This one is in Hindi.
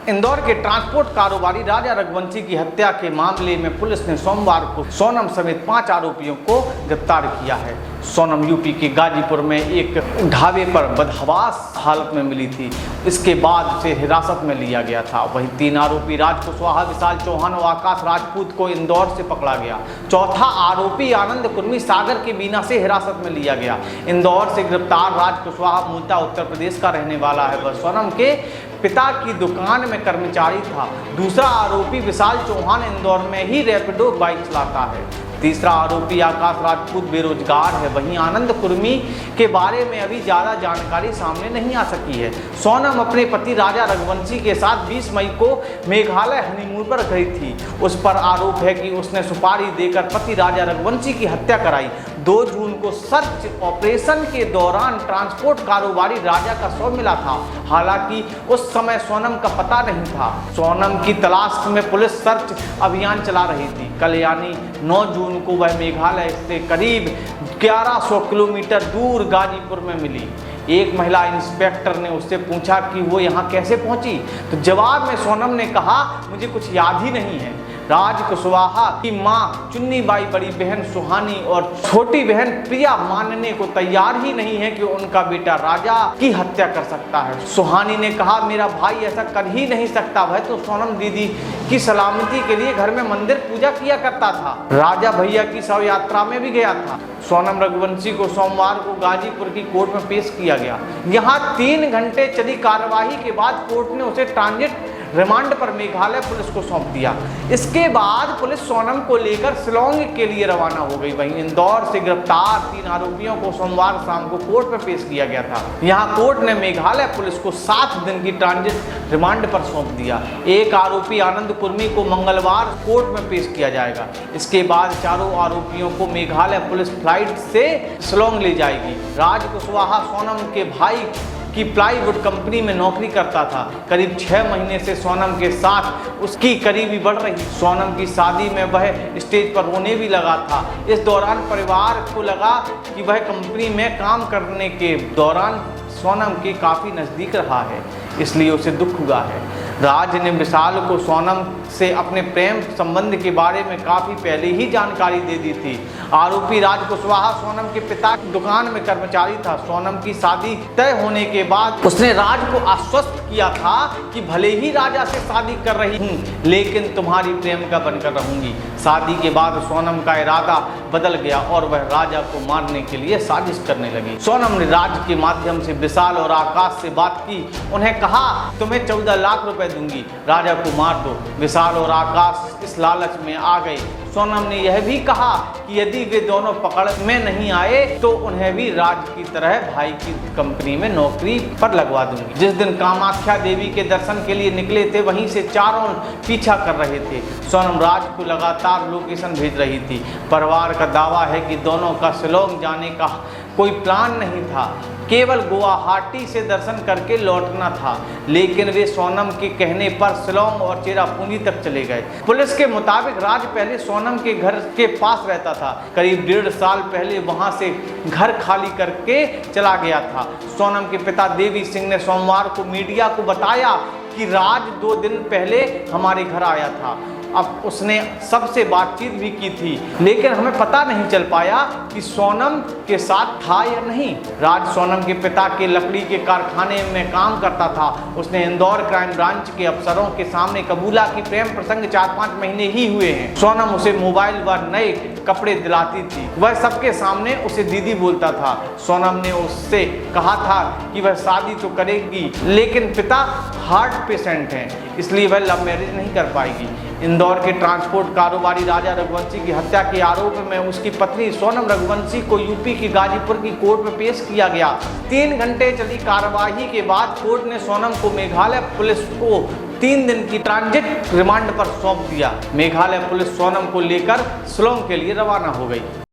इंदौर के ट्रांसपोर्ट कारोबारी राजा रघुवंशी की हत्या के मामले में पुलिस ने सोमवार को सोनम समेत 5 आरोपियों को गिरफ्तार किया है। सोनम यूपी के गाजीपुर में एक ढाबे पर बदहवास हालत में मिली थी। इसके बाद उसे हिरासत में लिया गया था। वहीं 3 आरोपी राज कुशवाहा, विशाल चौहान और आकाश राजपूत को इंदौर से पकड़ा गया। चौथा आरोपी आनंद कुर्मी सागर के बीना से हिरासत में लिया गया। इंदौर से गिरफ्तार राज कुशवाहा मूलतः उत्तर प्रदेश का रहने वाला है। वह सोनम के पिता की दुकान में कर्मचारी था। दूसरा आरोपी विशाल चौहान इंदौर में ही रैपिडो बाइक चलाता है। तीसरा आरोपी आकाश राजपूत बेरोजगार है। वहीं आनंद कुर्मी के बारे में अभी ज़्यादा जानकारी सामने नहीं आ सकी है। सोनम अपने पति राजा रघुवंशी के साथ 20 मई को मेघालय हनीमून पर गई थी। उस पर आरोप है कि उसने सुपारी देकर पति राजा रघुवंशी की हत्या कराई। 2 जून को सर्च ऑपरेशन के दौरान ट्रांसपोर्ट कारोबारी राजा का शव मिला था। हालांकि उस समय सोनम का पता नहीं था। सोनम की तलाश में पुलिस सर्च अभियान चला रही थी। कल यानी 9 जून को वह मेघालय से करीब 1100 किलोमीटर दूर गाजीपुर में मिली। एक महिला इंस्पेक्टर ने उससे पूछा कि वो यहाँ कैसे पहुंची, तो जवाब में सोनम ने कहा, मुझे कुछ याद ही नहीं है। राज कुशवाहा की मां चुन्नी बाई बड़ी बहन सुहानी और छोटी बहन प्रिया मानने को तैयार ही नहीं है कि उनका बेटा राजा की हत्या कर सकता है। सुहानी ने कहा, मेरा भाई ऐसा कर ही नहीं सकता, वह तो सोनम दीदी की सलामती के लिए घर में मंदिर पूजा किया करता था। राजा भैया की शव यात्रा में भी गया था। सोनम रघुवंशी को सोमवार को गाजीपुर की कोर्ट में पेश किया गया। यहाँ 3 घंटे चली कार्यवाही के बाद कोर्ट ने उसे ट्रांजिट रिमांड पर मेघालय पुलिस को सौंप दिया। इसके बाद पुलिस सोनम को लेकर शिलोंग के लिए रवाना हो गई। वहीं इंदौर से गिरफ्तार 3 आरोपियों को सोमवार शाम को कोर्ट में पेश किया गया था। यहां कोर्ट ने मेघालय पुलिस को 7 दिन की ट्रांजिट रिमांड पर सौंप दिया। एक आरोपी आनंद कुर्मी को मंगलवार कोर्ट में पेश किया जाएगा। इसके बाद चारों आरोपियों को मेघालय पुलिस फ्लाइट से शिलोंग ले जाएगी। राज कुशवाहा सोनम के भाई की प्लाईवुड कंपनी में नौकरी करता था। करीब 6 महीने से सोनम के साथ उसकी करीबी बढ़ रही। सोनम की शादी में वह स्टेज पर रोने भी लगा था। इस दौरान परिवार को लगा कि वह कंपनी में काम करने के दौरान सोनम के काफ़ी नज़दीक रहा है, इसलिए उसे दुख हुआ है। राज ने विशाल को सोनम से अपने प्रेम संबंध के बारे में काफ़ी पहले ही जानकारी दे दी थी। आरोपी राज कुशवाहा सोनम के पिता की दुकान में कर्मचारी था। सोनम की शादी तय होने के बाद उसने राज को आश्वस्त किया था कि भले ही राजा से शादी कर रही हूँ, लेकिन तुम्हारी प्रेम का बनकर रहूंगी। शादी के बाद सोनम का इरादा बदल गया और वह राजा को मारने के लिए साजिश करने लगी। सोनम ने राज के माध्यम से विशाल और आकाश से बात की। उन्हें कहा, तुम्हें 14 लाख रुपए दूंगी, राजा को मार दो। विशाल और आकाश इस लालच में आ गए। सोनम ने यह भी कहा कि यदि वे दोनों पकड़ में नहीं आए तो उन्हें भी राज की तरह भाई की कंपनी में नौकरी पर लगवा दूंगी। जिस दिन कामाख्या देवी के दर्शन के लिए निकले थे, वहीं से चारों पीछा कर रहे थे। सोनम राज को लगातार लोकेशन भेज रही थी। परिवार का दावा है कि दोनों का शिलोंग जाने का कोई प्लान नहीं था, केवल गुवाहाटी से दर्शन करके लौटना था। लेकिन वे सोनम के कहने पर शिलोंग और चेरापूंजी तक चले गए। पुलिस के मुताबिक राज पहले सोनम के घर के पास रहता था। करीब 1.5 साल पहले वहां से घर खाली करके चला गया था। सोनम के पिता देवी सिंह ने सोमवार को मीडिया को बताया कि राज 2 दिन पहले हमारे घर आया था। अब उसने सबसे बातचीत भी की थी, लेकिन हमें पता नहीं चल पाया कि सोनम के साथ था या नहीं। राज सोनम के पिता के लकड़ी के कारखाने में काम करता था। उसने इंदौर क्राइम ब्रांच के अफसरों के सामने कबूला कि प्रेम प्रसंग 4-5 महीने ही हुए हैं। सोनम उसे मोबाइल व नए कपड़े दिलाती थी। वह सबके सामने उसे दीदी बोलता था। सोनम ने उससे कहा था कि वह शादी तो करेगी, लेकिन पिता हार्ट पेशेंट हैं, इसलिए वह लव मैरिज नहीं कर पाएगी। इंदौर के ट्रांसपोर्ट कारोबारी राजा रघुवंशी की हत्या के आरोप में उसकी पत्नी सोनम रघुवंशी को यूपी की गाजीपुर की कोर्ट में पेश किया गया। 3 घंटे चली कार्यवाही के बाद कोर्ट ने सोनम को मेघालय पुलिस को 3 दिन की ट्रांजिट रिमांड पर सौंप दिया। मेघालय पुलिस सोनम को लेकर शिलोंग के लिए रवाना हो गई।